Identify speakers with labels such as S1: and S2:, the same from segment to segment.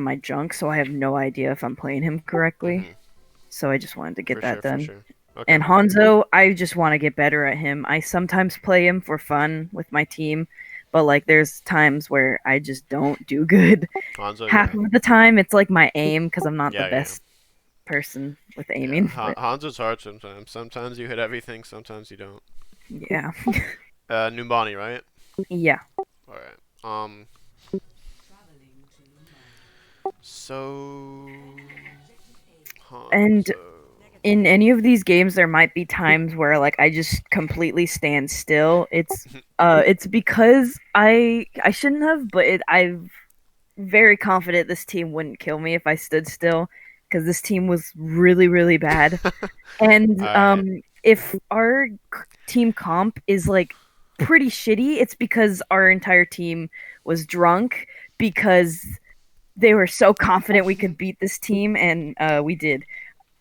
S1: my junk, so I have no idea if I'm playing him correctly.
S2: Mm-hmm.
S1: So I just wanted to get
S2: For
S1: that
S2: sure, for
S1: done.
S2: sure. Okay.
S1: And Hanzo, I just want to get better at him. I sometimes play him for fun with my team, but like there's times where I just don't do good.
S2: Hanzo,
S1: Half
S2: yeah.
S1: of the time it's like my aim because I'm not the
S2: Yeah, yeah.
S1: best person with
S2: Yeah,
S1: aiming, but
S2: Hanzo's hard sometimes. Sometimes you hit everything, sometimes you don't.
S1: yeah.
S2: Numbani, right?
S1: Yeah.
S2: Alright. So...
S1: And
S2: Hanzo...
S1: in any of these games there might be times where like I just completely stand still. It's because I shouldn't have, but I'm very confident this team wouldn't kill me if I stood still because this team was really really bad. And
S2: Alright.
S1: if our team comp is like pretty shitty, it's because our entire team was drunk because they were so confident we could beat this team, and we did.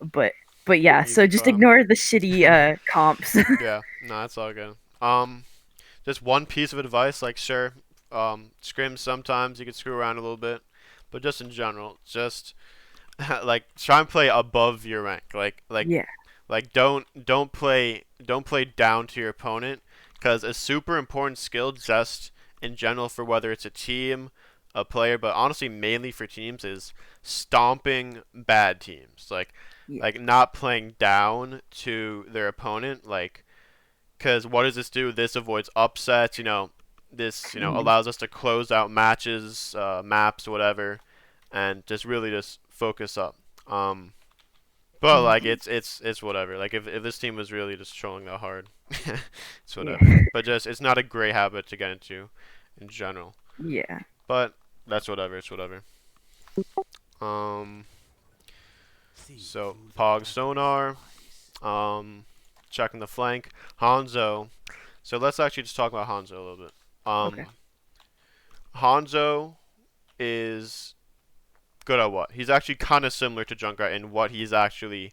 S1: But but yeah, so
S2: Easy
S1: just
S2: clap.
S1: ignore the shitty comps.
S2: Yeah, no, that's all good. Just one piece of advice, like sure, scrim sometimes you can screw around a little bit, but just in general, just like try and play above your rank.
S1: Yeah.
S2: Don't play down to your opponent, because a super important skill just in general for whether it's a team, a player, but honestly mainly for teams is stomping bad teams.
S1: Yeah.
S2: Like not playing down to their opponent, like because what does this do? This avoids upsets. This
S1: Mhm.
S2: allows us to close out matches, maps, whatever, and just really just focus up. Um, but like
S1: Mhm.
S2: it's whatever. Like if this team was really just trolling that hard, it's whatever.
S1: Yeah.
S2: But just it's not a great habit to get into, in general.
S1: Yeah.
S2: But that's whatever. It's whatever. Um, so Pog Sonar. Um, checking the flank. Hanzo. So let's actually just talk about Hanzo a little bit.
S1: Okay.
S2: Hanzo is good at what? He's actually kind of similar to Junkrat in what he's actually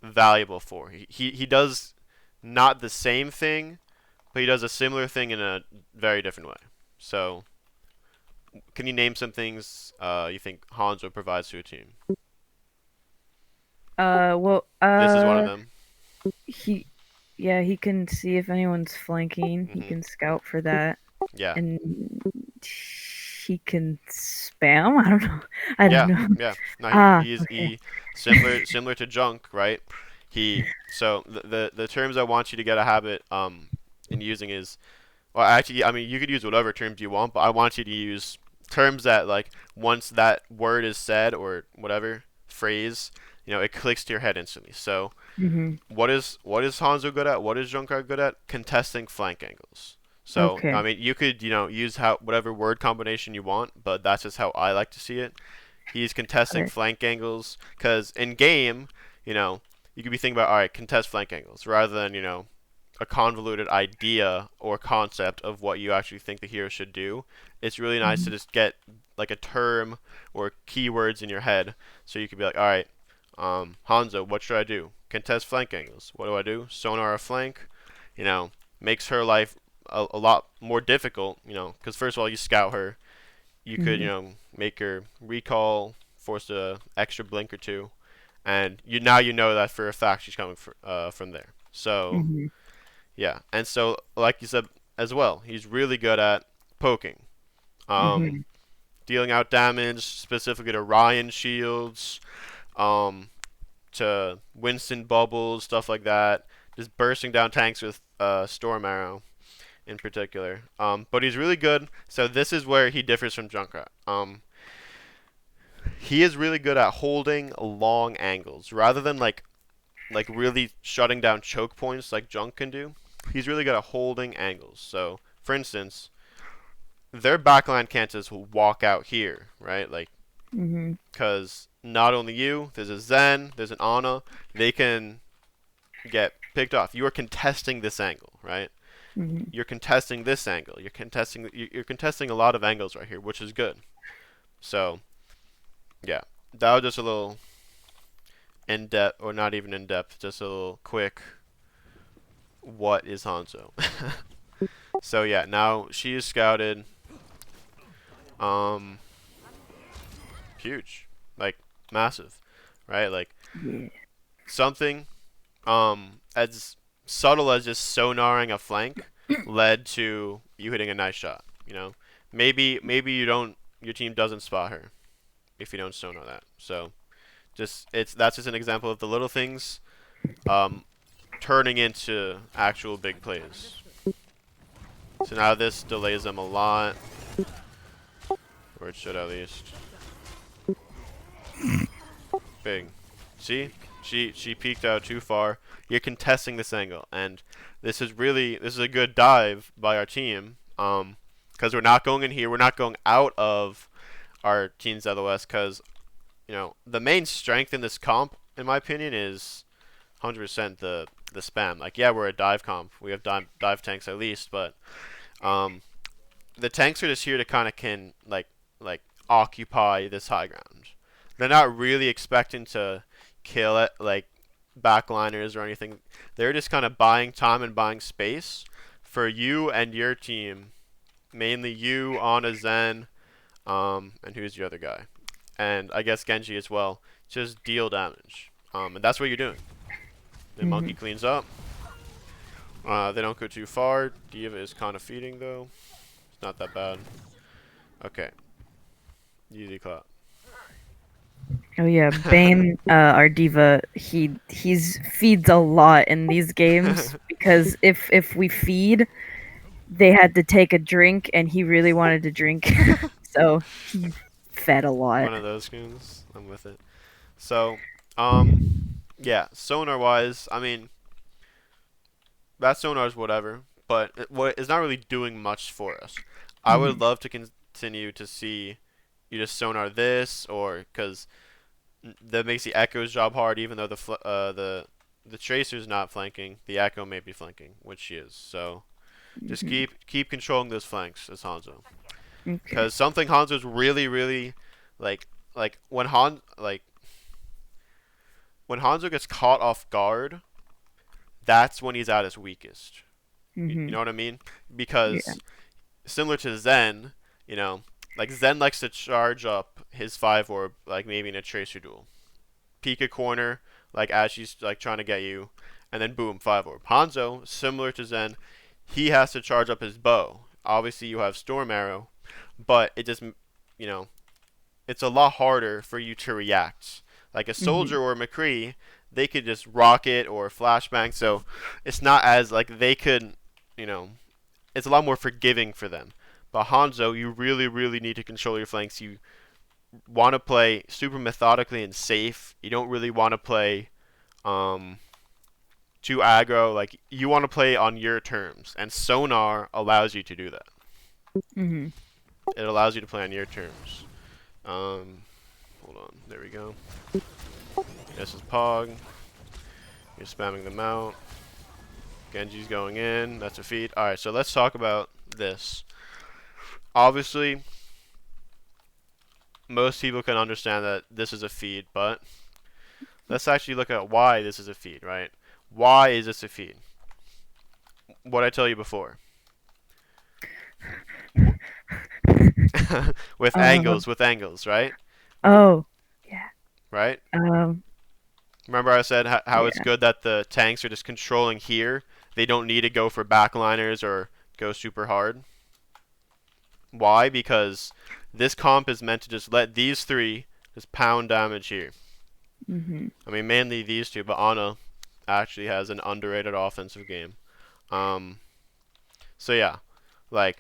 S2: valuable for. He does not the same thing, but he does a similar thing in a very different way. So, can you name some things you think Hanzo provides to a team?
S1: Well,
S2: This is one of them.
S1: he, yeah, he can see if anyone's flanking. He
S2: Hmm.
S1: can scout for that,
S2: Yeah.
S1: and he can spam. I don't know. I don't
S2: Yeah.
S1: know.
S2: Yeah. No,
S1: Okay.
S2: he similar to Junk, right? The terms I want you to get a habit in using is, well, actually, I mean, you could use whatever terms you want, but I want you to use terms that, like, once that word is said or whatever phrase, it clicks to your head instantly. So,
S1: Mhm.
S2: what is Hanzo good at? What is Junkrat good at? Contesting flank angles. So, I
S1: Okay.
S2: mean, you could, use whatever word combination you want, but that's just how I like to see it. He's
S1: Got
S2: contesting
S1: it.
S2: flank angles because in game, you know, you could be thinking about, all right, contest flank angles rather than, a convoluted idea or concept of what you actually think the hero should do. It's really nice to
S1: Mhm.
S2: just get like a term or keywords in your head, so you could be like, all right, Hanzo, what should I do? Contest flank angles. What do I do? Sonar a flank. You know, makes her life a lot more difficult. Because first of all, you scout her. You could,
S1: Mhm.
S2: make her recall, force a extra blink or two, and now you know that for a fact she's coming from there. So
S1: Mhm.
S2: yeah, and so like you said as well, he's really good at poking, um,
S1: Mhm.
S2: dealing out damage specifically to Ryan shields, um, to Winston bubbles, stuff like that. Just bursting down tanks with Storm Arrow in particular. But he's really good. So this is where he differs from Junkrat. He is really good at holding long angles rather than like really shutting down choke points like Junk can do. He's really good at holding angles. So, for instance, their backline can't just walk out here, right? Like,
S1: Mhm.
S2: because not only you, there's a Zen, there's an Ana, they can get picked off. You are contesting this angle, right?
S1: Mhm.
S2: You're contesting this angle. You're contesting a lot of angles right here, which is good. So, yeah, that was just a little in depth, or not even in depth, just a little quick. What is Hanzo? So yeah, now she is scouted. Um, huge, like massive, right? Like
S1: Yeah.
S2: something as subtle as just sonaring a flank led to you hitting a nice shot. You know, maybe you don't your team doesn't spot her if you don't sonar that. So just it's that's just an example of the little things um, turning into actual big plays. So now this delays them a lot, or it should at least. Big. See? She peeked out too far. You're contesting this angle, and this is a good dive by our team. Because we're not going in here, we're not going out of our team's LOS. Because the main strength in this comp, in my opinion, is 100% the spam. Like, yeah, we're a dive comp. We have dive tanks at least, but um, the tanks are just here to kind of can like occupy this high ground. They're not really expecting to kill it like backliners or anything. They're just kind of buying time and buying space for you and your team. Mainly you, Ana, Zen, and who's the other guy? And I guess Genji as well. Just deal damage. And that's what you're doing. The monkey
S1: Mhm.
S2: cleans up. They don't go too far. Diva is kind of feeding though. It's not that bad. Okay. Easy clap.
S1: Oh yeah, Bane, our diva, he's feeds a lot in these games because if we feed, they had to take a drink, and he really wanted to drink, so he fed a lot.
S2: One of those skins. I'm with it. So, yeah, sonar wise, I mean, that sonar's whatever, but it's not really doing much for us. I would
S1: Mhm.
S2: love to continue to see you just sonar this, or because that makes the Echo's job hard, even though the Tracer's not flanking, the Echo may be flanking, which she is. So just
S1: Mhm.
S2: keep controlling those flanks as Hanzo,
S1: Okay.
S2: because something Hanzo's really like when when Hanzo gets caught off guard, that's when he's at his weakest. You
S1: Mhm.
S2: know what I mean?
S1: Yeah.
S2: Because similar to Zen, you know, like Zen likes to charge up his 5 orb, like maybe in a Tracer duel. Peek a corner, like as she's like trying to get you, and then boom, 5 orb. Hanzo, similar to Zen, he has to charge up his bow. Obviously, you have Storm Arrow, but it just, you know, it's a lot harder for you to react. Like a
S1: Mhm.
S2: soldier or a McCree, they could just rocket or flashbang, so it's not as like they could, you know, it's a lot more forgiving for them. But Hanzo, you really need to control your flanks. You want to play super methodically and safe. You don't really want to play um, too aggro. Like you want to play on your terms, and Sonar allows you to do that.
S1: Mhm.
S2: It allows you to play on your terms. Hold on, there we go. This is Pog. You're spamming them out. Genji's going in. That's a feed. All right, so let's talk about this. Obviously, most people can understand that this is a feed, but let's actually look at why this is a feed, right? Why is this a feed? What I tell you before.
S1: Uh,
S2: With angles, right?
S1: oh, yeah.
S2: Right?
S1: Um,
S2: Remember I said how it's
S1: yeah.
S2: good that the tanks are just controlling here. They don't need to go for backliners or go super hard. Why? Because this comp is meant to just let these three just pound damage here.
S1: Mhm.
S2: I mean, mainly these two, but Ana actually has an underrated offensive game. Um, so yeah, like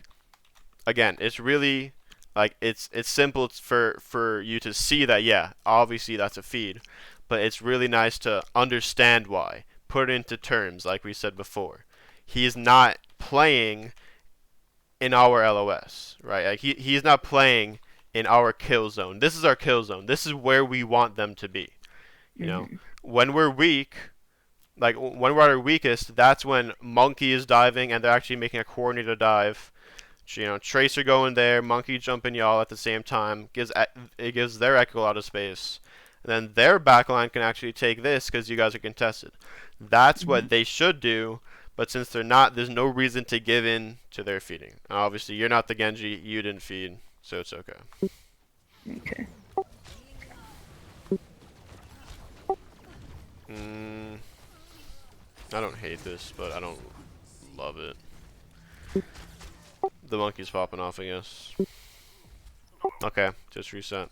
S2: again, it's really like it's simple for you to see that yeah, obviously that's a feed, but it's really nice to understand why. Put it into terms like we said before. He's not playing in our LOS, right? Like he's not playing in our kill zone. This is our kill zone. This is where we want them to be. You know,
S1: Mhm.
S2: when we're weak, like when we're at our weakest, that's when Monkey is diving and they're actually making a coordinated dive. Tracer going there, Monkey jumping y'all at the same time. It gives their Echo a lot of space. And then their backline can actually take this because you guys are contested. That's what
S1: Mhm.
S2: they should do. But since they're not, there's no reason to give in to their feeding. Obviously, you're not the Genji. You didn't feed, so it's okay.
S1: Okay.
S2: I don't hate this, but I don't love it. The monkey's popping off, I guess. Okay, just reset.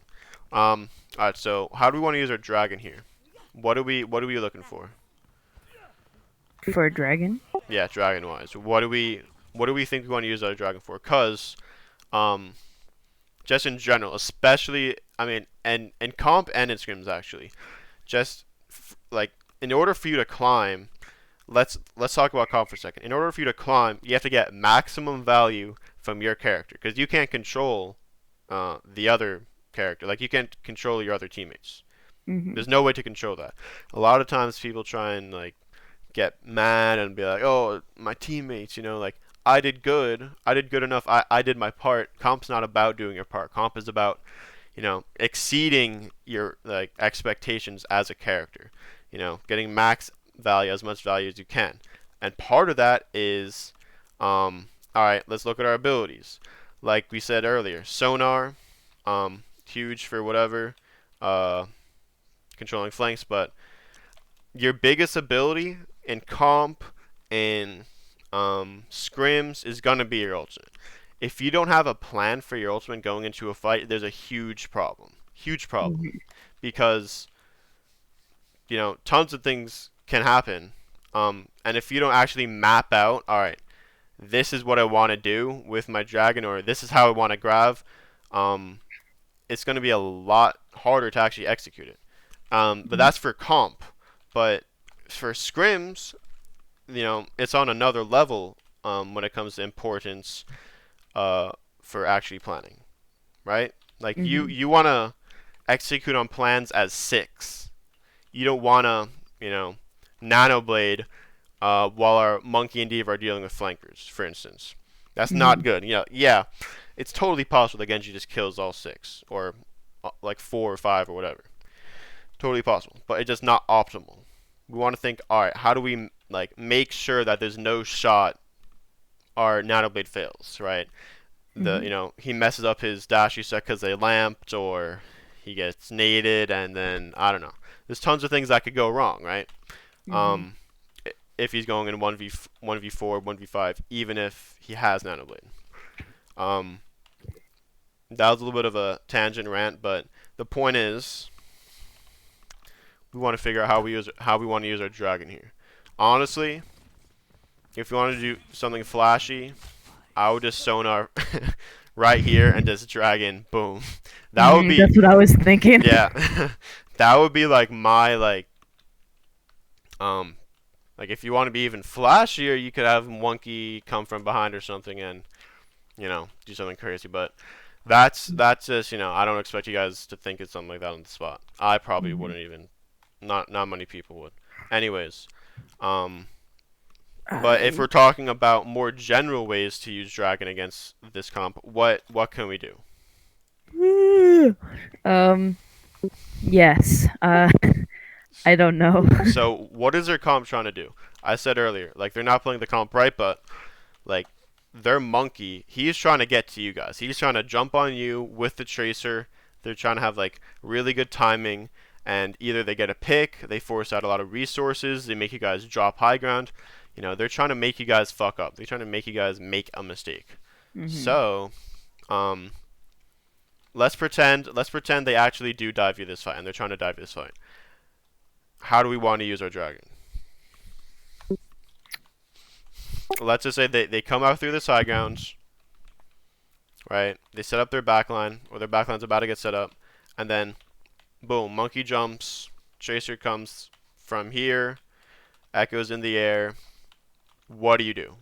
S2: Alright, so how do we want to use our dragon here? What are we looking for?
S1: For a dragon.
S2: Yeah, dragon wise. What do we think we want to use our dragon for? Cause um just in general, especially I mean and comp and in scrims actually. Just like in order for you to climb, let's talk about comp for a second. In order for you to climb, you have to get maximum value from your character because you can't control the other character. Like you can't control your other teammates.
S1: Mhm.
S2: There's no way to control that. A lot of times people try and like get mad and be like, "Oh, my teammates, like I did good. I did good enough. I did my part." Comp's not about doing your part. Comp is about, exceeding your like expectations as a character. Getting max value, as much value as you can. And part of that is all right, let's look at our abilities. Like we said earlier, sonar, huge for whatever, uh, controlling flanks, but your biggest ability in comp and scrims is gonna be your ultimate. If you don't have a plan for your ultimate going into a fight, there's a huge problem. Huge problem.
S1: Mhm.
S2: Because, tons of things can happen. And if you don't actually map out, alright, this is what I want to do with my dragon, or this is how I want to grab, um, it's going to be a lot harder to actually execute it. But that's for comp. But for scrims, it's on another level when it comes to importance for actually planning, right? Like
S1: Mhm.
S2: you want to execute on plans as six. You don't want to, nano blade while our monkey and diva are dealing with flankers, for instance. That's not
S1: Mhm.
S2: good. Yeah, it's totally possible that Genji just kills all six or like 4 or 5 or whatever. Totally possible, but it's just not optimal. We want to think, all right, how do we like make sure that there's no shot our nano blade fails, right?
S1: Mhm.
S2: He messes up his dash set because they lamped, or he gets naded, and then I don't know. There's tons of things that could go wrong, right?
S1: Mhm.
S2: Um, if he's going in 1v4, 1v5, even if he has nanoblade. Um, that was a little bit of a tangent rant, but the point is, we want to figure out how we want to use our dragon here. Honestly, if you want to do something flashy, I would just sonar right here and just dragon, boom. That would
S1: Mhm.
S2: be,
S1: That's what I was thinking.
S2: yeah, that would be like my um like if you want to be even flashier, you could have Monkey come from behind or something and do something crazy. But that's just I don't expect you guys to think it's something like that on the spot. I probably
S1: Mhm.
S2: wouldn't even. Not many people would. Anyways, um, but if
S1: I
S2: we're talking about more general ways to use dragon against this comp, what can we do?
S1: um yes. I don't know.
S2: So what is their comp trying to do? I said earlier, like they're not playing the comp right, but like their monkey, he's trying to get to you guys. He's trying to jump on you with the tracer. They're trying to have like really good timing, and either they get a pick, they force out a lot of resources, they make you guys drop high ground. They're trying to make you guys fuck up. They're trying to make you guys make a mistake.
S1: Mhm.
S2: So, um, let's pretend they actually do dive you this fight, and they're trying to dive you this fight. How do we want to use our dragon? Let's just say they come out through the side grounds, right? They set up their backline, or their backline's about to get set up, and then boom, monkey jumps, chaser comes from here, echoes in the air. What do you do?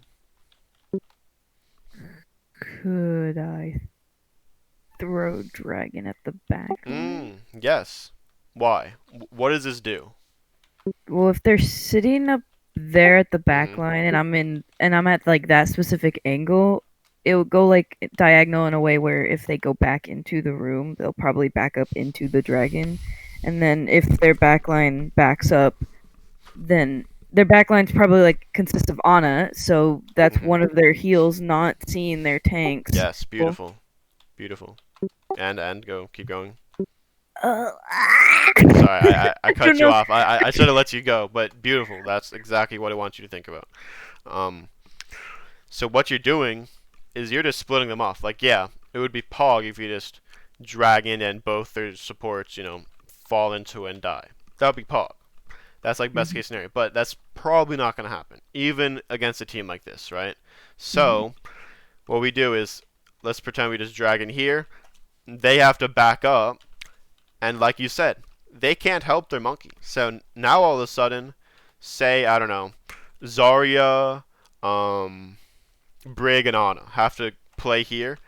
S1: Could I throw dragon at the back line?
S2: Yes. Why? What does this do?
S1: Well, if they're sitting up there at the back
S2: Mm-hmm.
S1: line and I'm at like that specific angle, it will go like diagonal in a way where if they go back into the room, they'll probably back up into the dragon. And then if their backline backs up, then their backline's probably like consists of Ana, so that's
S2: Mm-hmm.
S1: one of their heals not seeing their tanks.
S2: Yes.
S1: Well,
S2: Beautiful. Beautiful. And go. Keep going.
S1: Uh,
S2: Sorry, I
S1: I don't
S2: cut you
S1: know.
S2: off. I should have let you go, but beautiful. That's exactly what I want you to think about. Um, so what you're doing is you're just splitting them off. Like, yeah, it would be Pog if you just drag in and both their supports, fall into and die. That would be Pog. That's like best
S1: Mhm,
S2: case scenario, but that's probably not going to happen, even against a team like this, right?
S1: mhm,
S2: So what we do is let's pretend we just drag in here. They have to back up, and like you said, they can't help their monkey. So now all of a sudden, say I don't know, Zarya, um, Brig, and Ana have to play here.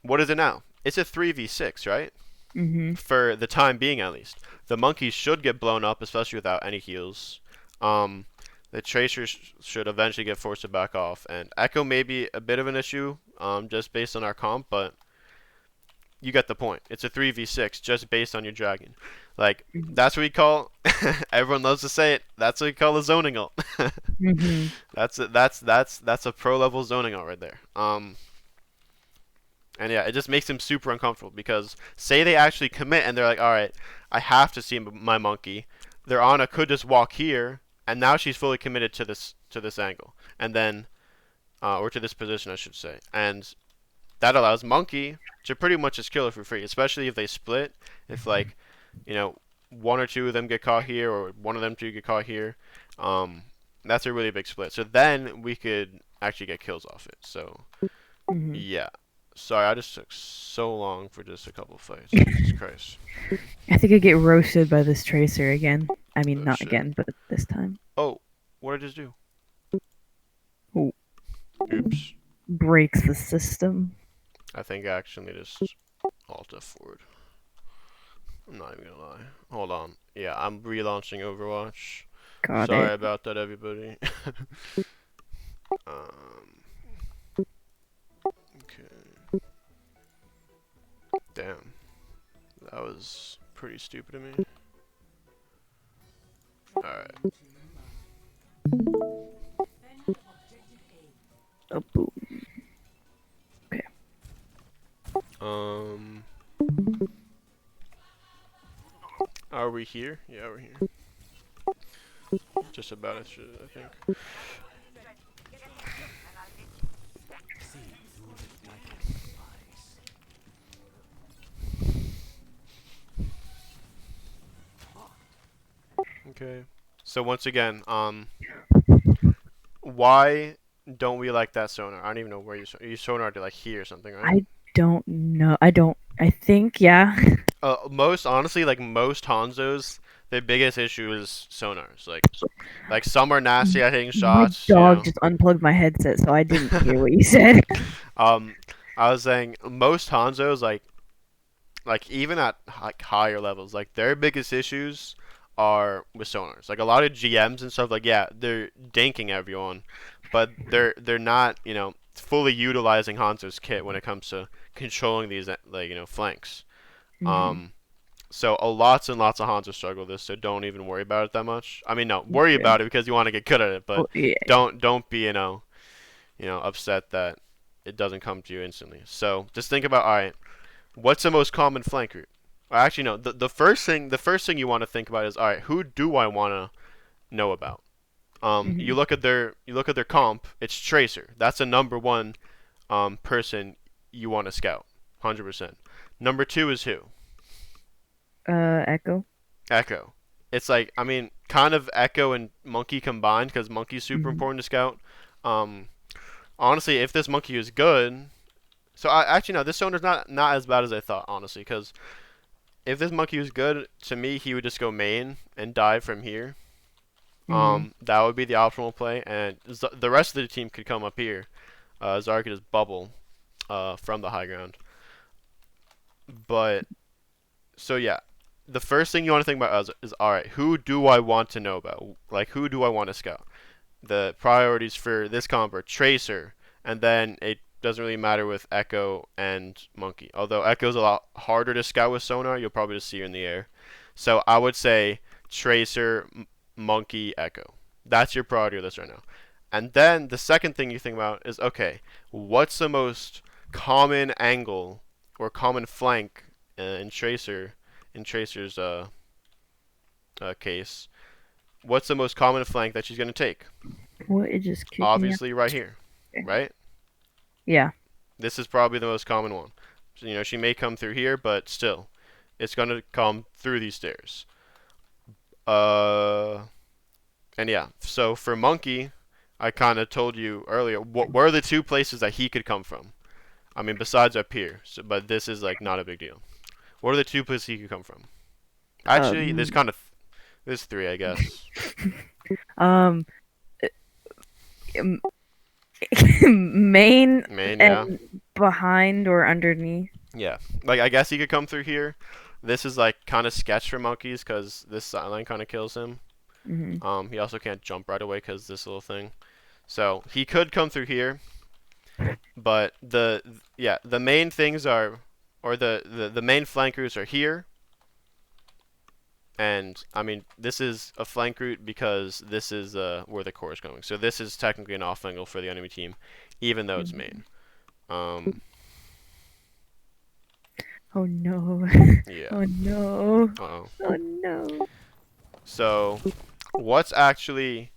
S2: What is it now? It's a 3v6, right?
S1: mhm,
S2: For the time being, at least. The monkeys should get blown up, especially without any heals. Um, the Tracer should eventually get forced to back off, and Echo may be a bit of an issue, just based on our comp, but you get the point. It's a 3v6 just based on your dragon. Like,
S1: mhm,
S2: that's what we call, everyone loves to say it, that's what we call a zoning ult.
S1: mhm,
S2: That's a pro level zoning ult right there. And yeah, it just makes him super uncomfortable because say they actually commit and they're like, all right, I have to see my monkey. Their Ana could just walk here, and now she's fully committed to this angle, and then or to this position, I should say, and that allows monkey to pretty much just kill her for free, especially if they split. If like, you know, one or two of them get caught here, or one of them two get caught here, um, that's a really big split. So then we could actually get kills off it. So
S1: mhm.
S2: yeah. Sorry, I just took so long for just a couple fights. Jesus Christ.
S1: I think I get roasted by this tracer again. I mean,
S2: Oh
S1: not
S2: shit.
S1: again, but this time.
S2: Oh, what did I just do?
S1: Ooh,
S2: Oops.
S1: breaks the system.
S2: I think I actually just alt F forward. I'm not even gonna lie. Hold on. Yeah, I'm relaunching Overwatch.
S1: Got
S2: Sorry
S1: it.
S2: about that, everybody. um, okay. Damn. That was pretty stupid of me. Alright.
S1: Oh, boom. Okay.
S2: Um, are we here? Yeah, we're here. Just about it, I think. Okay. So once again, why don't we like that sonar? I don't even know where you sonar to like here or something, right?
S1: I don't know. I don't. I think, yeah.
S2: Most honestly, like most Hanzos, their biggest issue is sonars. Like some are nasty at hitting
S1: My
S2: shots,
S1: dog just unplugged my headset, so I didn't hear what you said.
S2: Um, I was saying most Hanzos like even at like higher levels, like their biggest issues are with sonars. Like a lot of GMs and stuff, like yeah, they're dinking everyone, but they're not fully utilizing Hanzo's kit when it comes to controlling these like flanks.
S1: Hmm.
S2: Um, so lots and lots of Hanzo struggle with this, so don't even worry about it that much. I mean, no, worry
S1: Okay.
S2: about it because you want to get good at it, but
S1: Oh, yeah.
S2: don't be upset that it doesn't come to you instantly. So just think about all right, what's the most common flank route? Actually, no. The first thing you want to think about is all right. Who do I want to know about?
S1: Hmm.
S2: You look at their comp. It's Tracer. That's a number one person you want to scout. 100%. Number two is who?
S1: Echo.
S2: Echo. It's like I mean, kind of Echo and Monkey combined because Monkey's super
S1: Hmm.
S2: important to scout. Um, honestly, if this Monkey is good, so I actually no, this owner's not as bad as I thought. Honestly, because if this monkey was good, to me, he would just go main and dive from here.
S1: Hmm.
S2: That would be the optimal play, and the rest of the team could come up here. Zara could just bubble from the high ground. But so yeah, the first thing you want to think about is all right, who do I want to know about? Like who do I want to scout? The priorities for this comp are Tracer, and then it doesn't really matter with Echo and Monkey. Although Echo's a lot harder to scout with sonar, you'll probably just see her in the air. So I would say Tracer, Monkey, Echo. That's your priority list right now. And then the second thing you think about is okay, what's the most common angle or common flank in Tracer in Tracer's case, what's the most common flank that she's gonna take?
S1: What? It just kicked me out.
S2: Obviously, right here, right?
S1: Yeah.
S2: This is probably the most common one. So, she may come through here, but still, it's gonna come through these stairs. Uh, and yeah. So for Monkey, I kind of told you earlier. What were the two places that he could come from? I mean, besides up here. So, but this is like not a big deal. What are the two places he could come from? Actually,
S1: Um.
S2: there's three, I guess.
S1: Um. Main
S2: Main, yeah.
S1: and behind or underneath.
S2: Yeah. Like, I guess he could come through here. This is, like, kind of sketch for monkeys because this sideline kind of kills him.
S1: Hmm.
S2: He also can't jump right away because this little thing. So, he could come through here, but the main things are, or the main flankers are here. And, I mean, this is a flank route because this is where the core is going. So, this is technically an off angle for the enemy team, even though it's main.
S1: Oh no.
S2: Yeah.
S1: Oh no.
S2: Uh-oh.
S1: Oh no.
S2: So, what's actually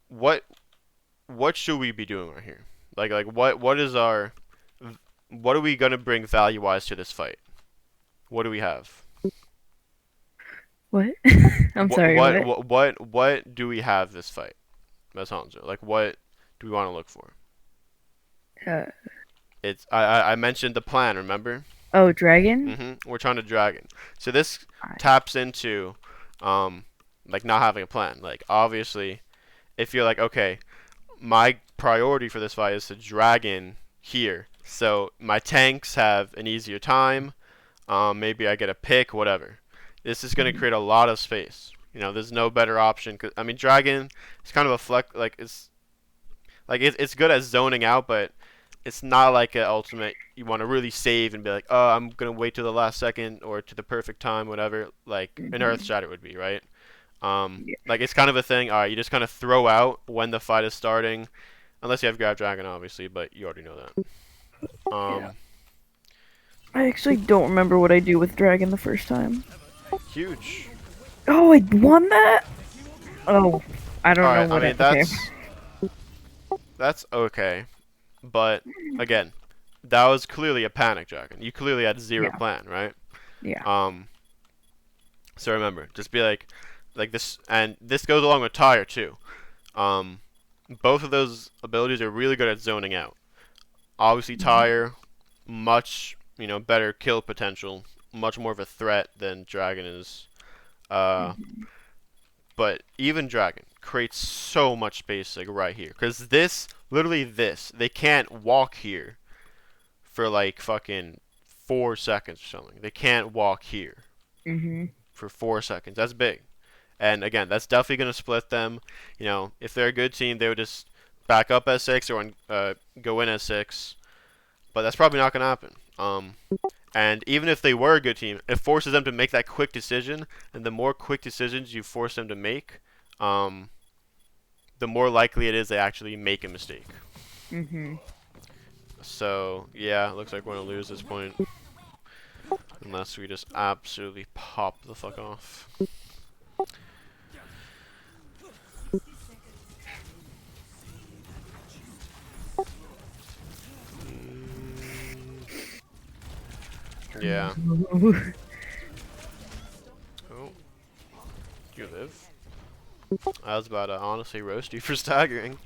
S2: what what should we be doing right here? Like what is our what are we gonna bring value wise to this fight? What do we have?
S1: What? I'm
S2: What
S1: sorry,
S2: what
S1: what?
S2: what what do we have this fight? That's Hanzo. Like what do we want to look for?
S1: Uh,
S2: It's I mentioned the plan. Remember?
S1: oh, dragon?
S2: We're trying to dragon. So this
S1: Alright.
S2: taps into like not having a plan. Like obviously, if you're like okay, my priority for this fight is to dragon here. So my tanks have an easier time. Maybe I get a pick, whatever. This is going to
S1: Mhm.
S2: create a lot of space. There's no better option. I mean, dragon is kind of a it's good at zoning out, but it's not like an ultimate. You want to really save and be like, oh, I'm gonna wait till the last second or to the perfect time, whatever. Like an Earth
S1: Mhm.
S2: Shatter would be, right?
S1: Yeah.
S2: Like it's kind of a thing. All right, you just kind of throw out when the fight is starting, unless you have Grab Dragon, obviously, but you already know that.
S1: Yeah.
S2: Um,
S1: I actually don't remember what I do with dragon the first time.
S2: huge.
S1: Oh, I won that? Oh, I
S2: All
S1: don't know
S2: right, I
S1: what
S2: mean
S1: okay.
S2: that's okay, but again, that was clearly a panic dragon. You clearly had zero
S1: Yeah.
S2: plan, right?
S1: Yeah.
S2: Um, so remember, just be like this, and this goes along with Tire too. Um, both of those abilities are really good at zoning out. Obviously,
S1: Mhm.
S2: Tire, much better kill potential, much more of a threat than Dragon is. Uh,
S1: Mhm.
S2: but even Dragon creates so much space like right here, because this, literally this, they can't walk here for like fucking 4 seconds or something. They can't walk here
S1: Mhm.
S2: for 4 seconds. That's big. And again, that's definitely going to split them. If they're a good team, they would just back up as six or go in as six. But that's probably not going to happen. And even if they were a good team, it forces them to make that quick decision. And the more quick decisions you force them to make, um, the more likely it is they actually make a mistake.
S1: Mhm.
S2: So yeah, it looks like we're going to lose this point unless we just absolutely pop the fuck off. Yeah. Oh, you live? I was about to honestly roast you for staggering,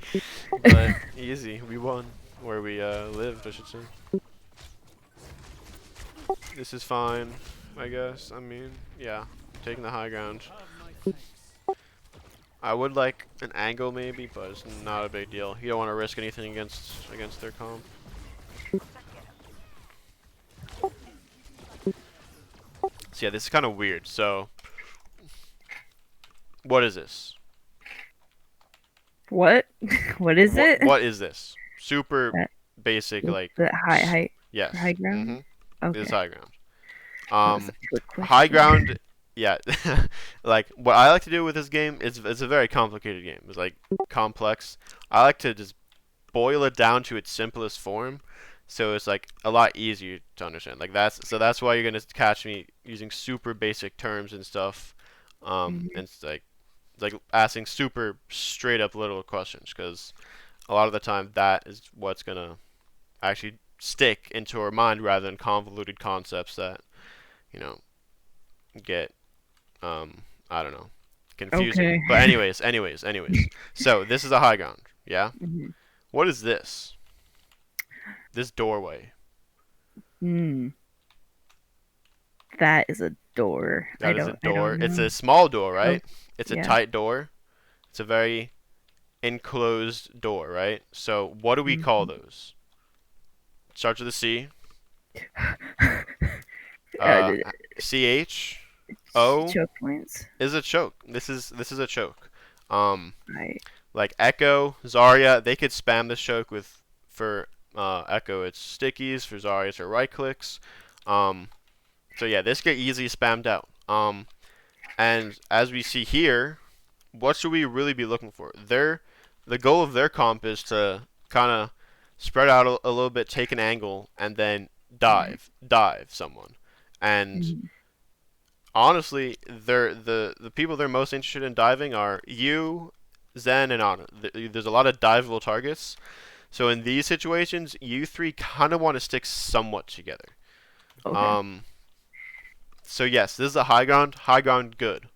S2: but easy. We won. Where we lived, I should say. This is fine, I guess. I mean, yeah, taking the high ground. I would like an angle maybe, but it's not a big deal. You don't want to risk anything against their comp. So yeah, this is kind of weird. So, what is this?
S1: What? What is
S2: What
S1: it?
S2: what is this? Super
S1: That
S2: basic, like
S1: the high
S2: yes.
S1: ground?
S2: This is
S1: Okay.
S2: high ground.
S1: That was
S2: Um,
S1: a good
S2: high
S1: question.
S2: ground, yeah. Like what I like to do with this game is it's a very complicated game. It's like complex. I like to just boil it down to its simplest form. So it's like a lot easier to understand. Like that's why you're gonna catch me using super basic terms and stuff.
S1: Mhm.
S2: And it's like asking super straight up little questions because a lot of the time that is what's gonna actually stick into our mind rather than convoluted concepts that you know get I don't know confusing.
S1: Okay.
S2: But anyways. So this is a high ground. Yeah.
S1: Mhm.
S2: What is this? This doorway.
S1: Hmm. That is a door.
S2: That is a
S1: I
S2: door.
S1: don't
S2: It's
S1: know.
S2: a small door,
S1: Oh,
S2: right? It's a
S1: yeah.
S2: tight door. It's a very enclosed door, right? So what do we call
S1: Mhm.
S2: those? Starts with a C.
S1: Uh,
S2: Uh, CH. O
S1: choke points.
S2: is a choke. This is a choke. Um,
S1: Right.
S2: like Echo, Zarya, they could spam this choke with for Echo it's stickies, for Zarya it's her right clicks. Um, so yeah, this get easily spammed out. And as we see here, what should we really be looking for? The goal of their comp is to kind of spread out a little bit, take an angle, and then dive someone. And
S1: Mhm.
S2: honestly, the people they're most interested in diving are you, Zen, and Ana. There's a lot of diveable targets. So in these situations, you three kind of want to stick somewhat together.
S1: Okay.
S2: Um, so yes, this is a high ground. High ground, good,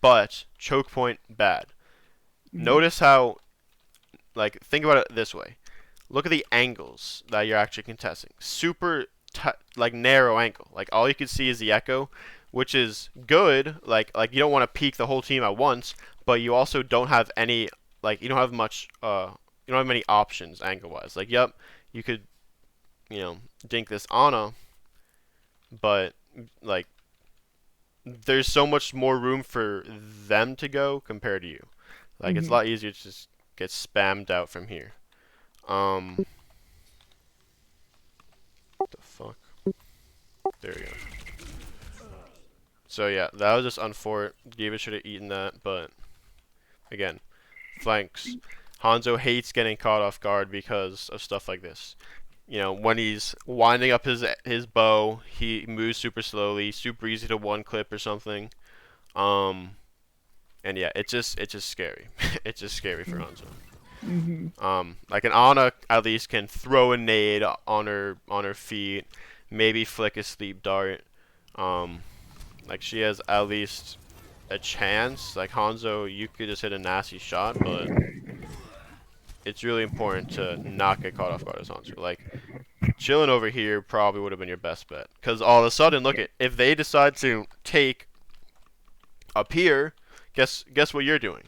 S2: but choke point, bad.
S1: Mhm.
S2: Notice how, like, think about it this way. Look at the angles that you're actually contesting. Super like narrow angle. Like all you can see is the echo, which is good. Like you don't want to peek the whole team at once, but you also don't have any like you don't have much you don't have many options angle wise. Like yep, you could dink this Ana, but like there's so much more room for them to go compared to you. Like it's a
S1: Mhm.
S2: lot easier to just get spammed out from here. Um, the fuck? There we go. So yeah, that was just unfortunate. David should have eaten that, but again, flanks. Hanzo hates getting caught off guard because of stuff like this. When he's winding up his bow, he moves super slowly, super easy to one clip or something. Um, and yeah, it's just scary. It's just scary for Hanzo.
S1: Mhm.
S2: Like an Ana at least can throw a nade on her feet, maybe flick a sleep dart. Um, like she has at least a chance. Like Hanzo, you could just hit a nasty shot, but it's really important to not get caught off guard as Hanzo. Like chilling over here probably would have been your best bet, because all of a sudden, look at if they decide to take up here, guess what you're doing?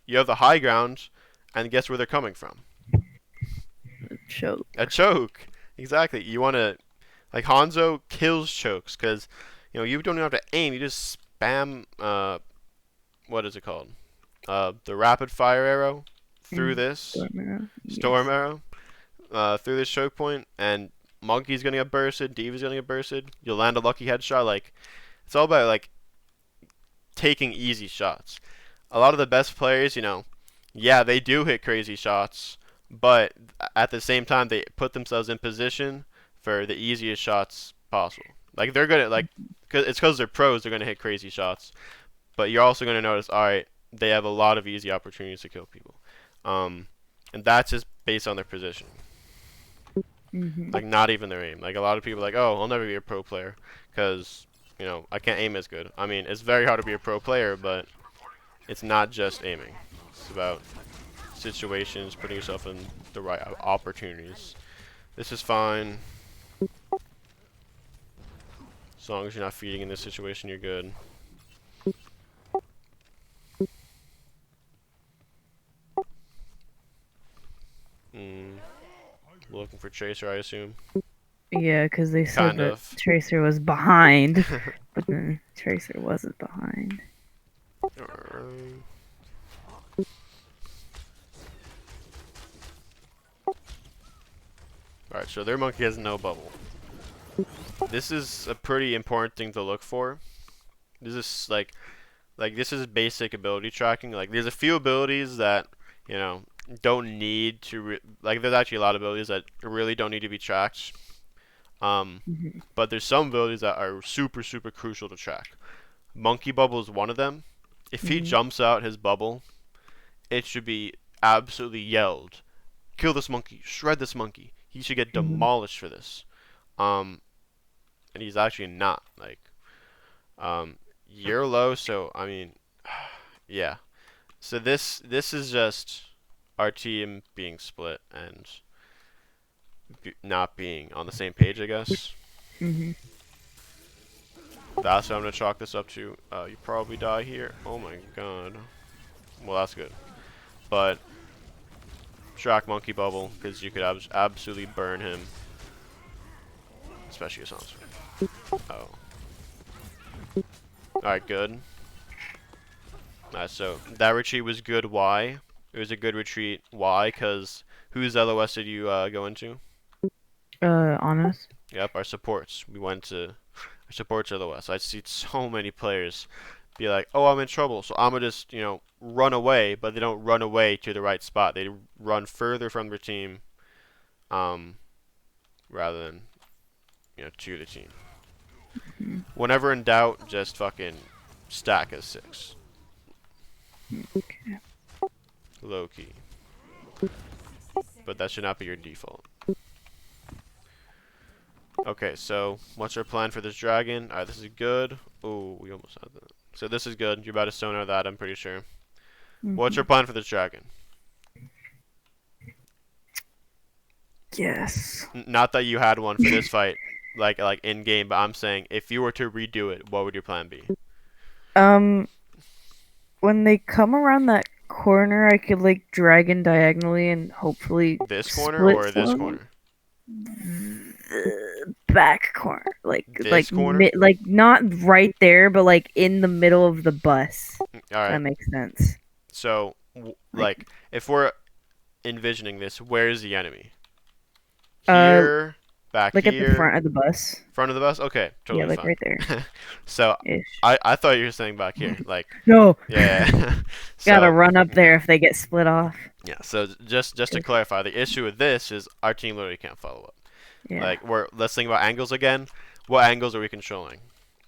S2: You have the high ground, and guess where they're coming from? A
S1: Choke.
S2: choke. Exactly. You want to like Hanzo kills chokes because you don't even have to aim. You just spam what is it called? The rapid fire arrow through
S1: Mhm.
S2: this
S1: Storm arrow.
S2: storm
S1: Yes.
S2: arrow through this choke point, and Monkey's gonna get bursted. Diva's gonna get bursted. You'll land a lucky headshot. Like it's all about like taking easy shots. A lot of the best players, yeah, they do hit crazy shots, but at the same time they put themselves in position for the easiest shots possible. Like they're good at cause it's because they're pros. They're gonna hit crazy shots, but you're also gonna notice, all right, they have a lot of easy opportunities to kill people, um, and that's just based on their position.
S1: Mhm.
S2: Like not even their aim. Like a lot of people are like, oh, I'll never be a pro player because I can't aim as good. I mean, it's very hard to be a pro player, but it's not just aiming. It's about situations, putting yourself in the right opportunities. This is fine. As long as you're not feeding in this situation, you're good. Mm, looking for Tracer, I assume.
S1: Yeah, because they said
S2: Kind
S1: that
S2: of.
S1: Tracer was behind, but then Tracer wasn't behind.
S2: Alright, so their monkey has no bubble. This is a pretty important thing to look for. This is like this is basic ability tracking. Like there's a few abilities that, don't need to like. There's actually a lot of abilities that really don't need to be tracked.
S1: Mhm.
S2: But there's some abilities that are super super crucial to track. Monkey Bubble is one of them. If he
S1: Mhm.
S2: jumps out his bubble, it should be absolutely yelled, "Kill this monkey! Shred this monkey! He should get
S1: Mhm.
S2: demolished for this." Um, and he's actually not like you're low, so I mean, yeah. So this is just our team being split and not being on the same page, I guess.
S1: Mhm.
S2: That's what I'm gonna chalk this up to. You probably die here. Oh my god. Well, that's good. But track Monkey Bubble because you could absolutely burn him, especially a Sansa. Oh. All right, good. So that retreat was good. Why? It was a good retreat. Why? Because whose LOS did you go into?
S1: Honest.
S2: Yep, our supports. We went to our supports LOS. I see so many players be like, "Oh, I'm in trouble," so I'm gonna just run away, but they don't run away to the right spot. They run further from their team, um, rather than to the team.
S1: Mhm.
S2: Whenever in doubt, just fucking stack as 6.
S1: Okay.
S2: Low key. But that should not be your default. Okay, so what's our plan for this dragon? Alright, this is good. Oh, we almost had that. So this is good. You're about to sonar that, I'm pretty sure. What's your
S1: Mhm.
S2: plan for this dragon?
S1: Yes.
S2: Not that you had one for this fight, like in game, but I'm saying if you were to redo it, what would your plan be?
S1: Um, when they come around that corner, I could like dragon diagonally and hopefully
S2: This corner
S1: split
S2: or this
S1: some
S2: corner?
S1: the back corner,
S2: This corner?
S1: like not right there, but like in the middle of the bus. If that
S2: Alright,
S1: makes sense.
S2: so,
S1: Like
S2: like, if we're envisioning this, where's the enemy?
S1: uh,
S2: Here, back
S1: like at the
S2: here,
S1: front of the bus.
S2: front of the bus? Okay,
S1: Yeah,
S2: totally
S1: like
S2: fine.
S1: right there
S2: So,
S1: ish.
S2: I thought you were saying back here. Like,
S1: No,
S2: yeah.
S1: gotta
S2: So,
S1: run up
S2: yeah.
S1: there if they get split off.
S2: Yeah, so just to
S1: 'Cause-
S2: clarify, the issue with this is our team literally can't follow up.
S1: yeah.
S2: Like, let's think about angles again. What angles are we controlling?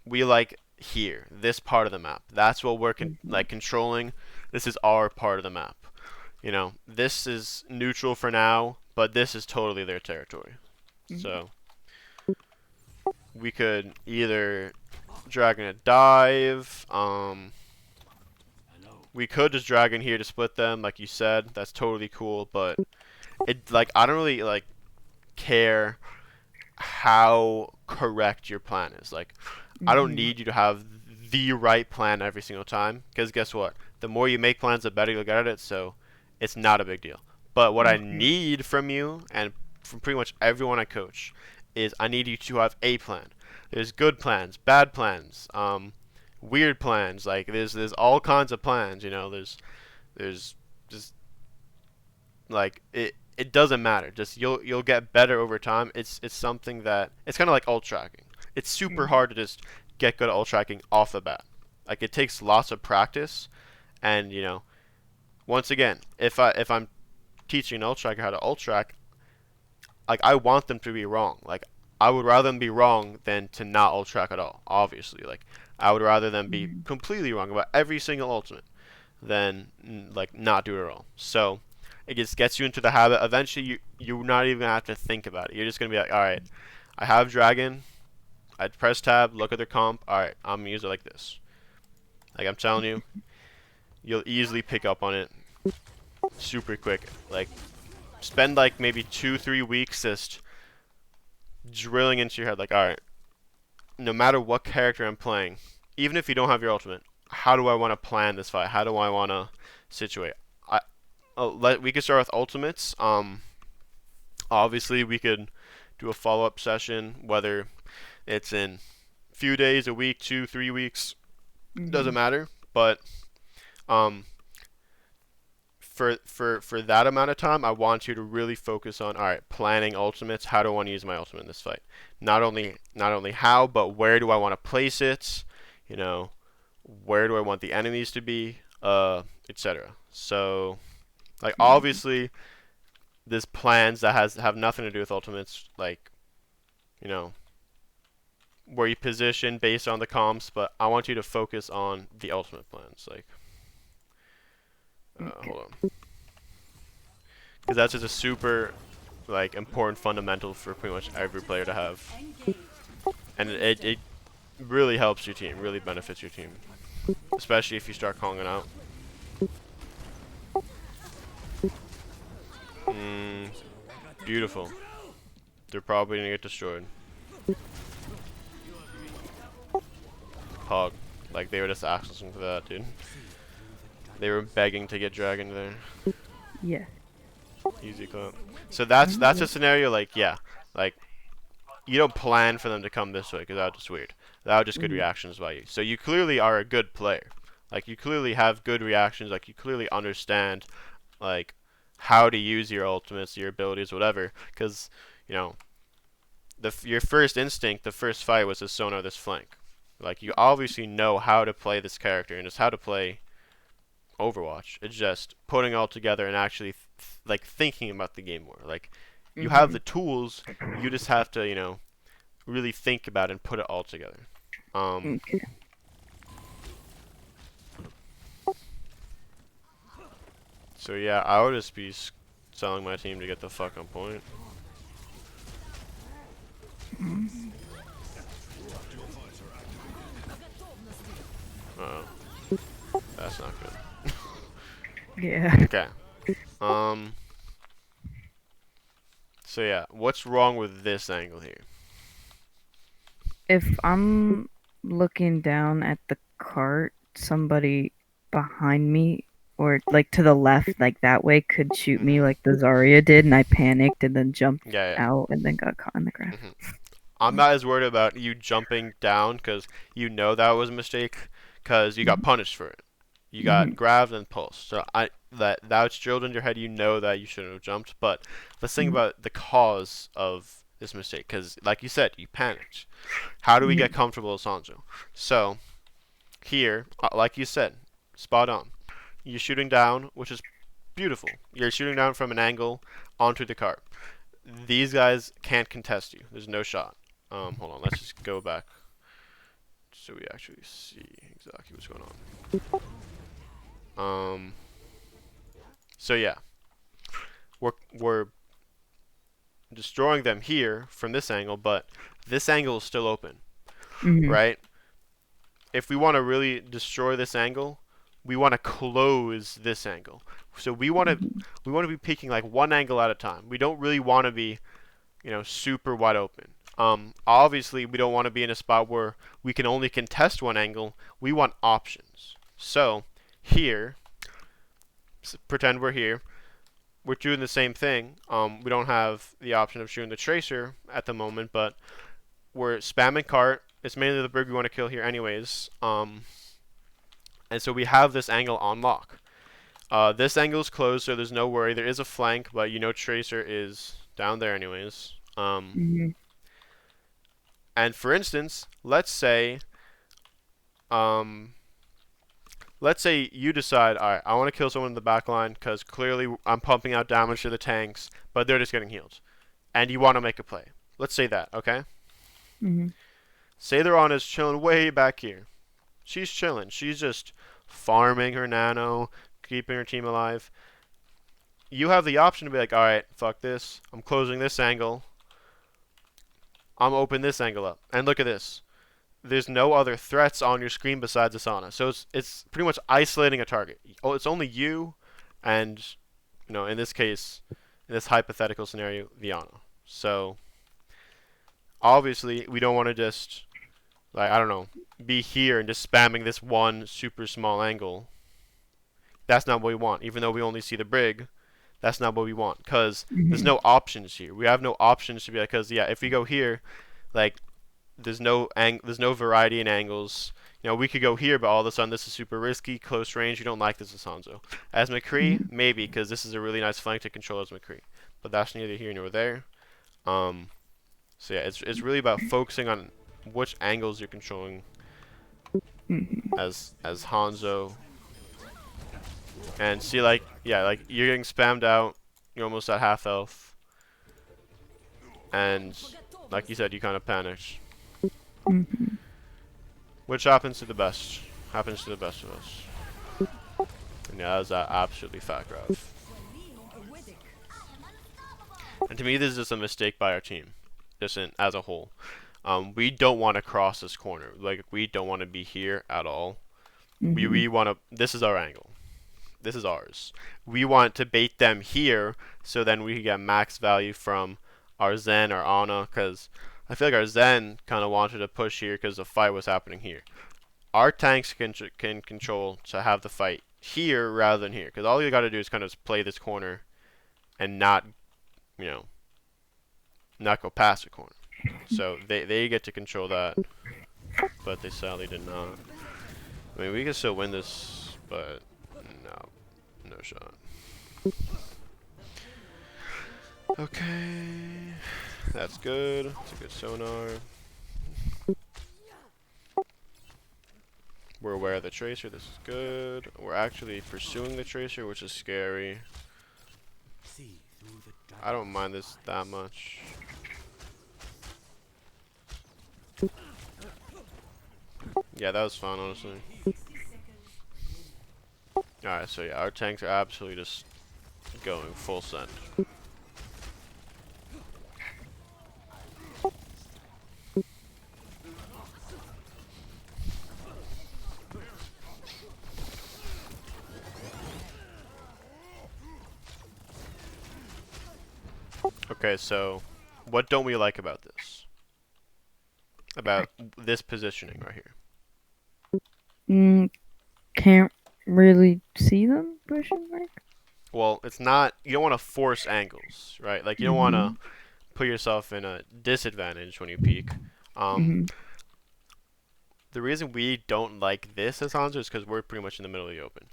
S2: We like here, this part of the map. That's what we're
S1: Mhm.
S2: like controlling. This is our part of the map. This is neutral for now, but this is totally their territory.
S1: Mhm.
S2: So we could either dragon a dive. We could just dragon here to split them, like you said. That's totally cool, but I don't really like care how correct your plan is. Like, I don't
S1: Mhm.
S2: need you to have the right plan every single time, because guess what? The more you make plans, the better you'll get at it. So it's not a big deal. But what I
S1: Mhm.
S2: need from you and from pretty much everyone I coach is I need you to have a plan. There's good plans, bad plans, weird plans. Like there's all kinds of plans. There's just like it doesn't matter. Just you'll get better over time. It's something that it's kind of like ult tracking. It's super
S1: Mhm.
S2: hard to just get good at ult tracking off the bat. Like it takes lots of practice, and once again, if I'm teaching an ult tracker how to ult track, like I want them to be wrong. Like I would rather them be wrong than to not ult track at all. Obviously, like I would rather them be
S1: Mhm.
S2: completely wrong about every single ultimate than like not do it at all. So it just gets you into the habit. Eventually, you're not even gonna have to think about it. You're just gonna be like, all right, I have dragon. I press tab, look at their comp. All right, I'm gonna use it like this. Like I'm telling you, you'll easily pick up on it super quick. Like spend like maybe 2-3 weeks just drilling into your head. Like all right, no matter what character I'm playing, even if you don't have your ultimate, how do I want to plan this fight? How do I want to situate? I we could start with ultimates. Obviously we could do a follow up session, whether it's in a few days, a week, 2-3 weeks, doesn't
S1: Mhm.
S2: matter. But um, for that amount of time, I want you to really focus on all right, planning ultimates. How do I want to use my ultimate in this fight? Not only how, but where do I want to place it? You know, where do I want the enemies to be? Etc. So Like obviously, there's plans that have nothing to do with ultimates, like you know where you position based on the comps. But I want you to focus on the ultimate plans. Like,
S1: Okay.
S2: hold on, because that's just a super like important fundamental for pretty much every player to have, and it really helps your team, really benefits your team, especially if you start calling it out. Mm, beautiful. They're probably gonna get destroyed. Pog. Like they were just asking for that, dude. They were begging to get dragon there.
S1: Yeah.
S2: Easy clap. So that's a scenario like yeah, like you don't plan for them to come this way because that was just weird. That was just good
S1: Mhm.
S2: reactions by you. So you clearly are a good player. Like you clearly have good reactions. Like you clearly understand like how to use your ultimates, your abilities, whatever. Because you know your first instinct, the first fight was to sonar this flank. Like you obviously know how to play this character and just how to play Overwatch. It's just putting it all together and actually like thinking about the game more. Like you have
S1: Mhm.
S2: the tools, you just have to really think about it and put it all together. Um,
S1: Okay.
S2: so yeah, I would just be selling my team to get the fuck on point. Uh oh, that's not good.
S1: Yeah.
S2: Okay. Um. So yeah, what's wrong with this angle here?
S1: If I'm looking down at the cart, somebody behind me or like to the left, like that way, could shoot me
S2: Mhm.
S1: like the Zarya did, and I panicked and then jumped
S2: Yeah,
S1: out and then got caught in the grass.
S2: yeah. I'm not as worried about you jumping down because you know that was a mistake because you got
S1: Mhm.
S2: punished for it. You got
S1: Mhm.
S2: grabbed and pulsed. So that's drilled into your head. You know that you shouldn't have jumped. But let's think
S1: Mhm.
S2: about the cause of this mistake because, like you said, you panicked. How do we get
S1: Mhm.
S2: comfortable as Hanzo? So here, like you said, spot on. You're shooting down, which is beautiful. You're shooting down from an angle onto the cart. These guys can't contest you. There's no shot. Hold on. Let's just go back so we actually see exactly what's going on. So yeah, we're destroying them here from this angle, but this angle is still open,
S1: Mhm.
S2: right? If we want to really destroy this angle, we want to close this angle. So
S1: Mhm.
S2: we want to be peeking like one angle at a time. We don't really want to be super wide open. Obviously, we don't want to be in a spot where we can only contest one angle. We want options. So here, pretend we're here. We're doing the same thing. We don't have the option of shooting the tracer at the moment, but we're spamming cart. It's mainly the brig we want to kill here, anyways. And so we have this angle on lock. This angle is closed, so there's no worry. There is a flank, but you know tracer is down there, anyways.
S1: Mhm.
S2: And for instance, um, let's say you decide, all right, I want to kill someone in the back line because clearly I'm pumping out damage to the tanks, but they're just getting healed, and you want to make a play. Let's say that, okay?
S1: Mhm.
S2: Say their Ana's chilling way back here. She's chilling. She's just farming her nano, keeping her team alive. You have the option to be like, all right, fuck this. I'm closing this angle. I'm open this angle up. And look at this. There's no other threats on your screen besides Asana. So it's pretty much isolating a target. Oh, it's only you and in this case, in this hypothetical scenario, Viana. So obviously we don't want to just like I don't know, be here and just spamming this one super small angle. That's not what we want. Even though we only see the brig, that's not what we want because there's
S1: Mhm.
S2: no options here. We have no options to be like, because yeah, if we go here, like there's no variety in angles. We could go here, but all of a sudden this is super risky, close range. You don't like this as Hanzo. As McCree,
S1: Mhm.
S2: maybe, because this is a really nice flank to control as McCree. But that's neither here nor there. Um, so yeah, it's really about focusing on which angles you're controlling
S1: Mhm.
S2: as Hanzo. And see, like, yeah, like, you're getting spammed out. You're almost at half health. And, like you said, you kind of panicked.
S1: Mhm.
S2: Which happens to the best. Happens to the best of us. And yeah, that was absolutely fat grab. And to me, this is just a mistake by our team. Just as a whole. We don't want to cross this corner. Like, we don't want to be here at all. We
S1: Mhm.
S2: want to... This is our angle. This is ours. We want to bait them here, so then we can get max value from our Zen or Ana, because I feel like our Zen kind of wanted to push here because the fight was happening here. Our tanks can control to have the fight here rather than here, because all you got to do is kind of play this corner and not, you know, not go past the corner. So they get to control that, but they sadly did not. I mean, we can still win this, but no, no shot. Okay, that's good. It's a good sonar. We're aware of the tracer. This is good. We're actually pursuing the tracer, which is scary. I don't mind this that much. Yeah, that was fun, honestly. Alright, so yeah, our tanks are absolutely just going full send. Okay, so what don't we like about this? About this positioning right here?
S1: Mm, can't really see them? Question mark.
S2: Well, it's not, you don't want to force angles, right? Like, you don't want to
S1: Mhm.
S2: put yourself in a disadvantage when you peek. Um,
S1: Mhm.
S2: the reason we don't like this as Hanzo is because we're pretty much in the middle of the open.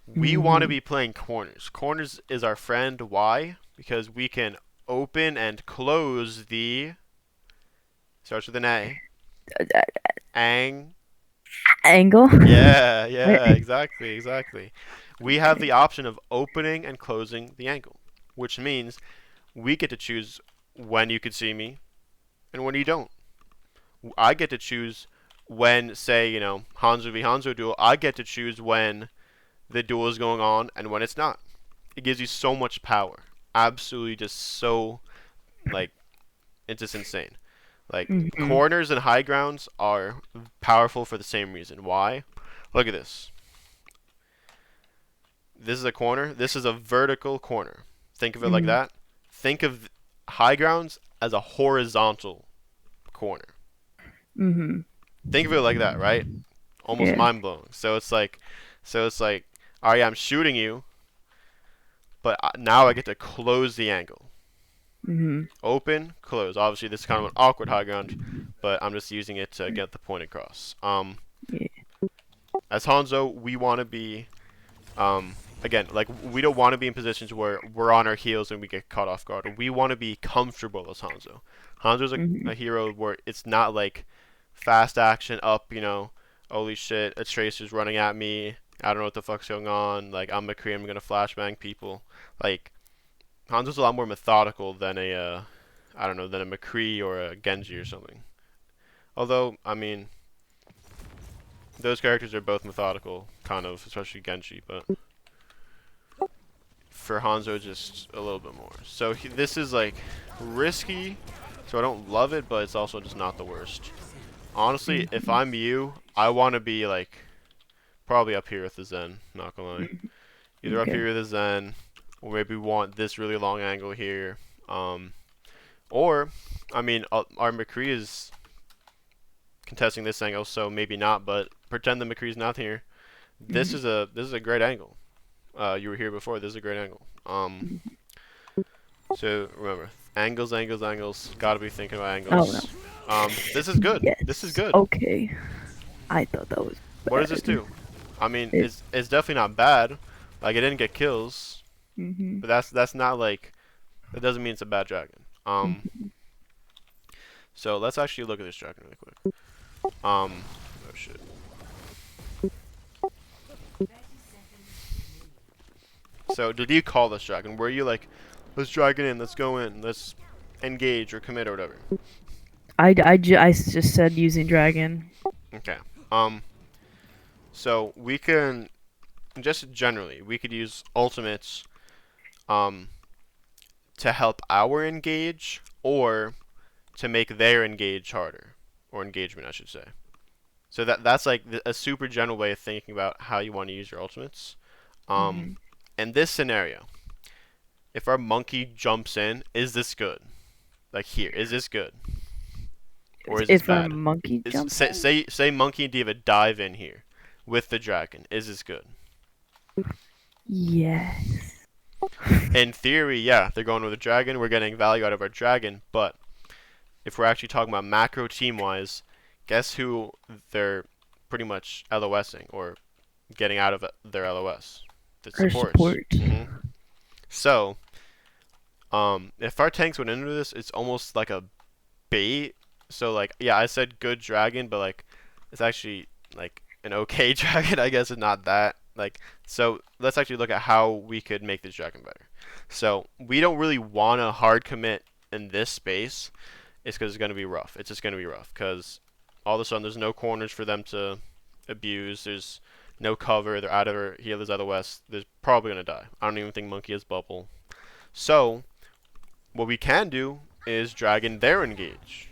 S2: We want to
S1: Mhm.
S2: be playing corners. Corners is our friend. Why? Because we can open and close the, starts with an A, ang.
S1: Angle.
S2: Yeah, yeah, exactly, exactly. We have the option of opening and closing the angle, which means we get to choose when you can see me and when you don't. I get to choose when, say, you know, Hanzo v Hanzo duel, I get to choose when the duel is going on and when it's not. It gives you so much power. Absolutely just so, like, it's just insane. Like,
S1: Mhm.
S2: corners and high grounds are powerful for the same reason. Why? Look at this. This is a corner. This is a vertical corner. Think of it like
S1: Mhm.
S2: that. Think of high grounds as a horizontal corner.
S1: Mhm.
S2: Think of it like that, right? Almost
S1: Yeah.
S2: mind blowing. So it's like, all right, I'm shooting you, but now I get to close the angle.
S1: Mhm.
S2: Open, close. Obviously, this is kind of an awkward high ground, but I'm just using it to get the point across.
S1: Yeah.
S2: As Hanzo, we want to be, again, like, we don't want to be in positions where we're on our heels and we get caught off guard. We want to be comfortable as Hanzo. Hanzo's a
S1: Mhm.
S2: hero where it's not like fast action up, you know, holy shit, a tracer's running at me. I don't know what the fuck's going on. Like, I'm McCree, I'm gonna flashbang people. Like, Hanzo's a lot more methodical than I don't know, than a McCree or a Genji or something. Although, I mean, those characters are both methodical, kind of, especially Genji, but for Hanzo, just a little bit more. So this is like risky, so I don't love it, but it's also just not the worst. Honestly, if
S1: Mhm.
S2: I'm you, I want to be like probably up here with the Zen. Not gonna lie,
S1: Mhm.
S2: either up
S1: Okay.
S2: here with the Zen, or maybe we want this really long angle here. Um, or, I mean, our McCree is contesting this angle, so maybe not. But pretend the McCree's not here.
S1: Mhm.
S2: This is a great angle. You were here before. This is a great angle.
S1: Mhm.
S2: So remember, angles, angles, angles. Gotta be thinking about
S1: Oh no.
S2: angles. This is good. This is
S1: Yes.
S2: good.
S1: Okay. I thought that was
S2: What does this
S1: bad.
S2: do? I mean,
S1: It.
S2: it's definitely not bad. Like, it didn't get kills,
S1: Mhm.
S2: but that's not like, that doesn't mean it's a bad dragon.
S1: Mhm.
S2: So let's actually look at this dragon really quick. Oh shit. So did you call this dragon? Were you like, let's dragon in, let's go in, let's engage or commit or whatever?
S1: I just said using dragon.
S2: Okay. Um. So we can just generally we could use ultimates um to help our engage or to make their engage harder or engagement I should say. So that's like a super general way of thinking about how you want to use your ultimates. Um,
S1: Hmm.
S2: in this scenario, if our monkey jumps in, is this good? Like here, is this good or is this
S1: If our
S2: bad?
S1: monkey
S2: Is
S1: jumps
S2: say
S1: in,
S2: say say monkey and diva dive in here with the dragon? Is this good?
S1: yes.
S2: In theory, yeah, they're going with a dragon. We're getting value out of our dragon, but if we're actually talking about macro team wise, guess who they're pretty much LOSing or getting out of their LOS? The
S1: Or
S2: supports.
S1: support.
S2: So, if our tanks went into this, it's almost like a bait. So like, yeah, I said good dragon, but like, it's actually like an okay dragon. I guess it's not that like. So let's actually look at how we could make this dragon better. So we don't really want to hard commit in this space. It's because it's gonna be rough. It's just gonna be rough because all of a sudden there's no corners for them to abuse. There's no cover. They're out of her healers out of the west. They're probably gonna die. I don't even think monkey has bubble. So what we can do is dragon their engage,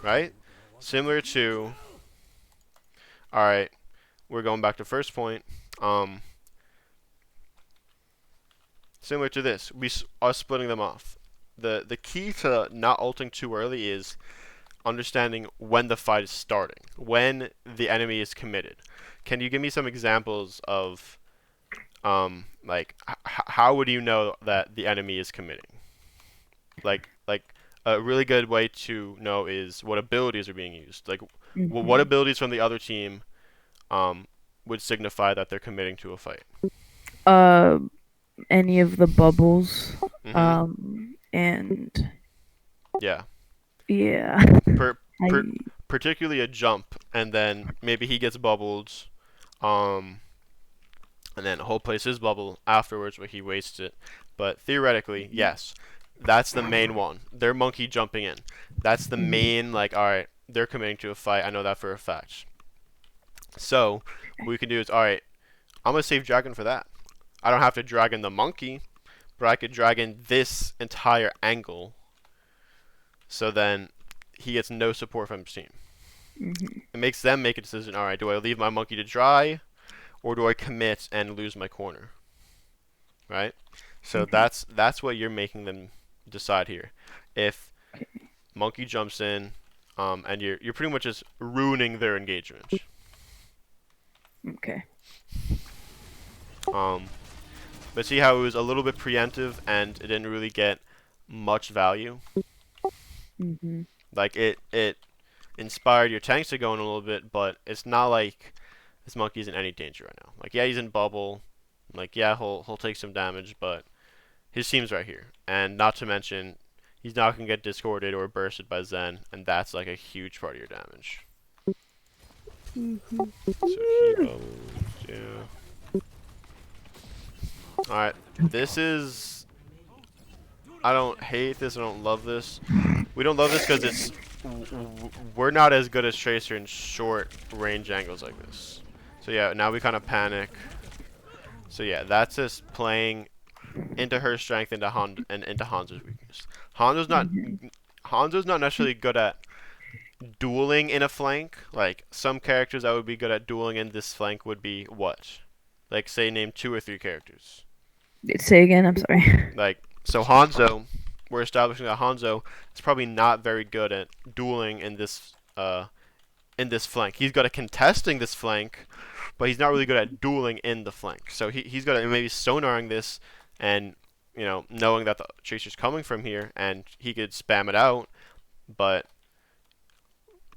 S2: right? Similar to, all right, we're going back to first point. Um, Similar to this, we are splitting them off. The key to not ulting too early is understanding when the fight is starting, when the enemy is committed. Can you give me some examples of like how would you know that the enemy is committing? Like a really good way to know is what abilities are being used. Like what
S1: Hmm.
S2: abilities from the other team um would signify that they're committing to a fight.
S1: Uh, any of the bubbles.
S2: Mhm.
S1: And
S2: Yeah.
S1: yeah,
S2: Per
S1: I.
S2: per particularly a jump and then maybe he gets bubbled um and then the whole place is bubble afterwards but he wastes it. But theoretically, yes. That's the main one. They're monkey jumping in. That's the
S1: Mhm.
S2: main like alright, they're committing to a fight. I know that for a fact. So what we can do is alright, I'm gonna save dragon for that. I don't have to dragon the monkey, but I could dragon this entire angle so then he gets no support from his team.
S1: Mhm.
S2: It makes them make a decision, alright, do I leave my monkey to dry or do I commit and lose my corner? Right? So
S1: Mhm.
S2: that's what you're making them decide here. If monkey jumps in, and you're pretty much just ruining their engagement.
S1: Okay.
S2: Um, but see how it was a little bit preemptive and it didn't really get much value.
S1: Mhm.
S2: Like it inspired your tanks to go in a little bit, but it's not like this monkey's in any danger right now. Like yeah, he's in bubble. Like yeah, he'll take some damage, but his team's right here. And not to mention, he's not gonna get discorded or bursted by Zen, and that's like a huge part of your damage.
S1: Mhm.
S2: So he bubbles, yeah. Alright, this is. I don't hate this, I don't love this. We don't love this because it's. We're not as good as Tracer in short range angles like this. So yeah, now we kind of panic. So yeah, that's just playing into her strength into and into Hanzo's weakness. Hanzo's not
S1: Mhm.
S2: Hanzo's not necessarily good at dueling in a flank. Like some characters that would be good at dueling in this flank would be what? Like say name two or three characters.
S1: Say again. I'm sorry.
S2: Like so Hanzo, we're establishing that Hanzo is probably not very good at dueling in this flank. He's good at contesting this flank, but he's not really good at dueling in the flank. So he's good at maybe sonaring this and knowing that the chaser's coming from here and he could spam it out, but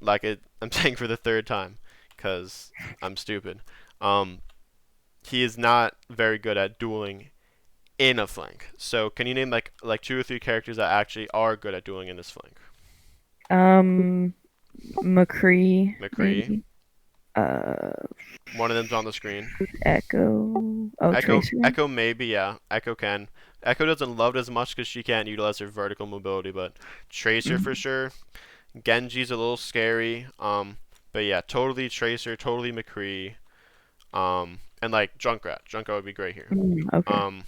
S2: I'm saying for the third time because I'm stupid. Um, he is not very good at dueling in a flank. So can you name like two or three characters that actually are good at dueling in this flank?
S1: Um, McCree,
S2: McCree.
S1: maybe. Uh,
S2: One of them's on the screen.
S1: Echo. Oh,
S2: Echo,
S1: Tracer.
S2: Echo maybe, yeah. Echo can. Echo doesn't love it as much because she can't utilize her vertical mobility, but Tracer for
S1: Mm-hmm.
S2: sure. Genji's a little scary. But yeah, totally Tracer, totally McCree. And like Junkrat. Junkrat would be great here.
S1: Okay.
S2: Um,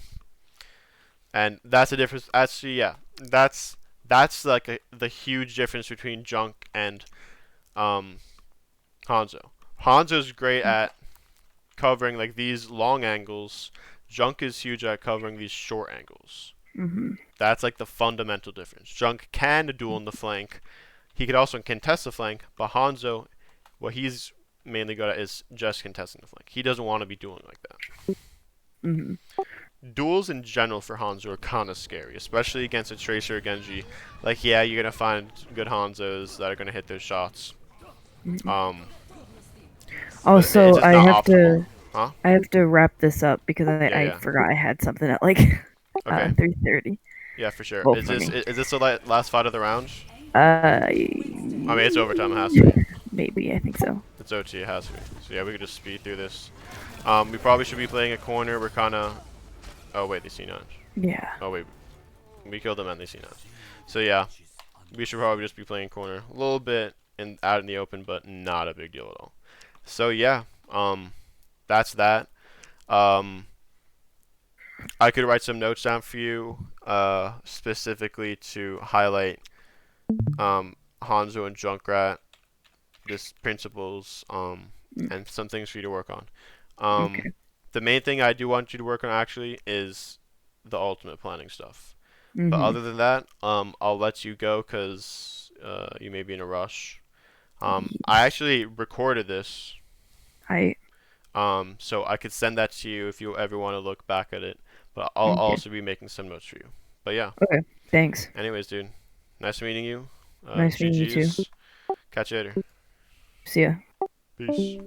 S2: and that's the difference. Actually, yeah, that's like the huge difference between Junk and um Hanzo. Hanzo's great at covering like these long angles. Junk is huge at covering these short angles.
S1: Mm-hmm.
S2: That's like the fundamental difference. Junk can duel in the flank. He could also contest the flank, but Hanzo, what he's mainly good at is just contesting the flank. He doesn't want to be dueling like that.
S1: Mm-hmm.
S2: Duels in general for Hanzo are kind of scary, especially against a Tracer or Genji. Like, yeah, you're gonna find good Hanzos that are gonna hit those shots.
S1: Mm-hmm.
S2: Um, but it's
S1: Also,
S2: just not optimal, huh?
S1: I have to wrap this up because
S2: Yeah,
S1: I
S2: yeah.
S1: forgot I had something at like
S2: Okay.
S1: 3:30.
S2: Yeah, for sure.
S1: Well,
S2: Is
S1: for
S2: this
S1: me.
S2: is this the last fight of the round?
S1: Uh,
S2: I mean, it's overtime. It has to be.
S1: maybe I think so.
S2: It's OT. It has to be. So yeah, we could just speed through this. We probably should be playing a corner. We're kind of. Oh wait, they see none.
S1: Yeah.
S2: Oh wait, we killed them and they see none. So yeah, we should probably just be playing corner a little bit and out in the open, but not a big deal at all. So yeah, that's that. Um, I could write some notes down for you, specifically to highlight Hanzo and Junkrat, this principles,
S1: Mm,
S2: and some things for you to work on. Um,
S1: okay.
S2: the main thing I do want you to work on actually is the ultimate planning stuff. But
S1: Mm-hmm.
S2: other than that, I'll let you go because you may be in a rush. I
S1: Yes.
S2: actually recorded this,
S1: I
S2: so I could send that to you if you ever want to look back at it. But I'll
S1: okay.
S2: also be making some notes for you. But yeah,
S1: Okay. Thanks.
S2: anyways, dude, nice meeting you.
S1: Nice meeting you too.
S2: GG's. Catch you later.
S1: See ya.
S2: Peace.